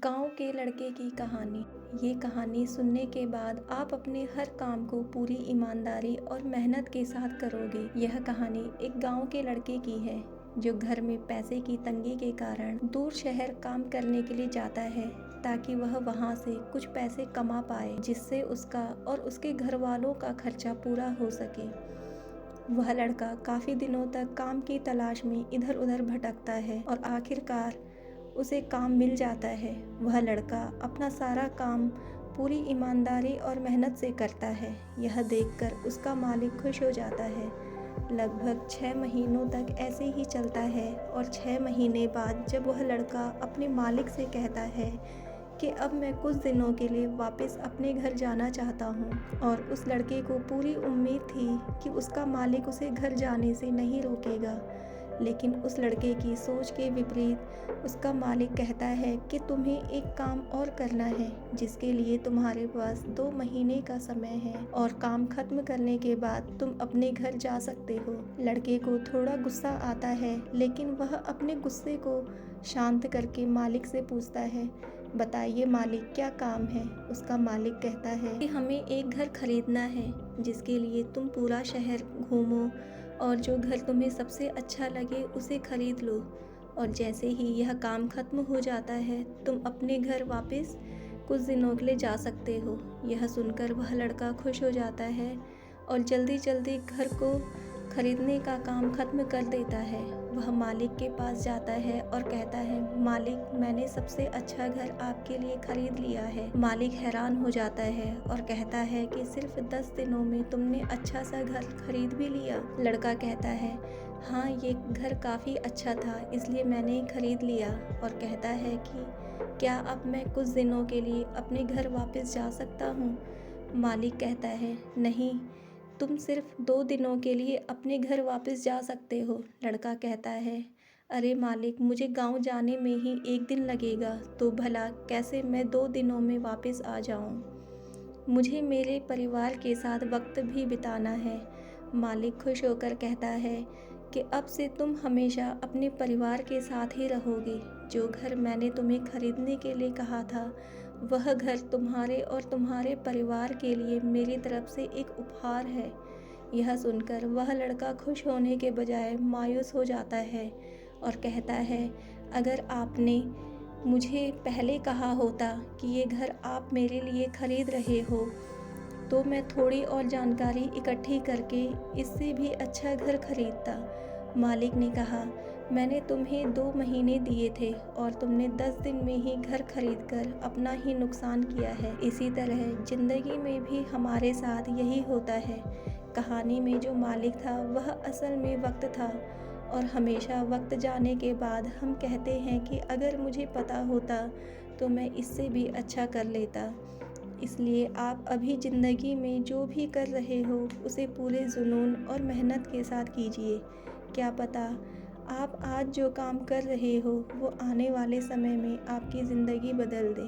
गांव के लड़के की कहानी। ये कहानी सुनने के बाद आप अपने हर काम को पूरी ईमानदारी और मेहनत के साथ करोगे। यह कहानी एक गांव के लड़के की है जो घर में पैसे की तंगी के कारण दूर शहर काम करने के लिए जाता है ताकि वह वहां से कुछ पैसे कमा पाए जिससे उसका और उसके घर वालों का खर्चा पूरा हो सके। वह लड़का काफ़ी दिनों तक काम की तलाश में इधर उधर भटकता है और आखिरकार उसे काम मिल जाता है। वह लड़का अपना सारा काम पूरी ईमानदारी और मेहनत से करता है। यह देखकर उसका मालिक खुश हो जाता है। लगभग 6 महीनों तक ऐसे ही चलता है और 6 महीने बाद जब वह लड़का अपने मालिक से कहता है कि अब मैं कुछ दिनों के लिए वापस अपने घर जाना चाहता हूँ, और उस लड़के को पूरी उम्मीद थी कि उसका मालिक उसे घर जाने से नहीं रोकेगा, लेकिन उस लड़के की सोच के विपरीत उसका मालिक कहता है कि तुम्हें एक काम और करना है जिसके लिए तुम्हारे पास 2 महीने का समय है और काम खत्म करने के बाद तुम अपने घर जा सकते हो। लड़के को थोड़ा गुस्सा आता है, लेकिन वह अपने गुस्से को शांत करके मालिक से पूछता है, बताइए मालिक, क्या काम है। उसका मालिक कहता है कि हमें एक घर खरीदना है जिसके लिए तुम पूरा शहर घूमो और जो घर तुम्हें सबसे अच्छा लगे उसे खरीद लो, और जैसे ही यह काम खत्म हो जाता है तुम अपने घर वापस कुछ दिनों के लिए जा सकते हो। यह सुनकर वह लड़का खुश हो जाता है और जल्दी जल्दी घर को खरीदने का काम खत्म कर देता है। वह मालिक के पास जाता है और कहता है, मालिक, मैंने सबसे अच्छा घर आपके लिए खरीद लिया है। मालिक हैरान हो जाता है और कहता है कि सिर्फ 10 दिनों में तुमने अच्छा सा घर खरीद भी लिया। लड़का कहता है, हाँ, ये घर काफ़ी अच्छा था इसलिए मैंने खरीद लिया, और कहता है कि क्या अब मैं कुछ दिनों के लिए अपने घर वापस जा सकता हूँ। मालिक कहता है, नहीं, तुम सिर्फ 2 दिनों के लिए अपने घर वापस जा सकते हो। लड़का कहता है, अरे मालिक, मुझे गांव जाने में ही 1 दिन लगेगा, तो भला कैसे मैं 2 दिनों में वापस आ जाऊं। मुझे मेरे परिवार के साथ वक्त भी बिताना है। मालिक खुश होकर कहता है कि अब से तुम हमेशा अपने परिवार के साथ ही रहोगे। जो घर मैंने तुम्हें खरीदने के लिए कहा था वह घर तुम्हारे और तुम्हारे परिवार के लिए मेरी तरफ से एक उपहार है। यह सुनकर वह लड़का खुश होने के बजाय मायूस हो जाता है और कहता है, अगर आपने मुझे पहले कहा होता कि ये घर आप मेरे लिए खरीद रहे हो तो मैं थोड़ी और जानकारी इकट्ठी करके इससे भी अच्छा घर खरीदता। मालिक ने कहा, मैंने तुम्हें 2 महीने दिए थे और तुमने 10 दिन में ही घर खरीदकर अपना ही नुकसान किया है। इसी तरह जिंदगी में भी हमारे साथ यही होता है। कहानी में जो मालिक था वह असल में वक्त था, और हमेशा वक्त जाने के बाद हम कहते हैं कि अगर मुझे पता होता तो मैं इससे भी अच्छा कर लेता। इसलिए आप अभी ज़िंदगी में जो भी कर रहे हो उसे पूरे जुनून और मेहनत के साथ कीजिए। क्या पता आप आज जो काम कर रहे हो वो आने वाले समय में आपकी ज़िंदगी बदल दे।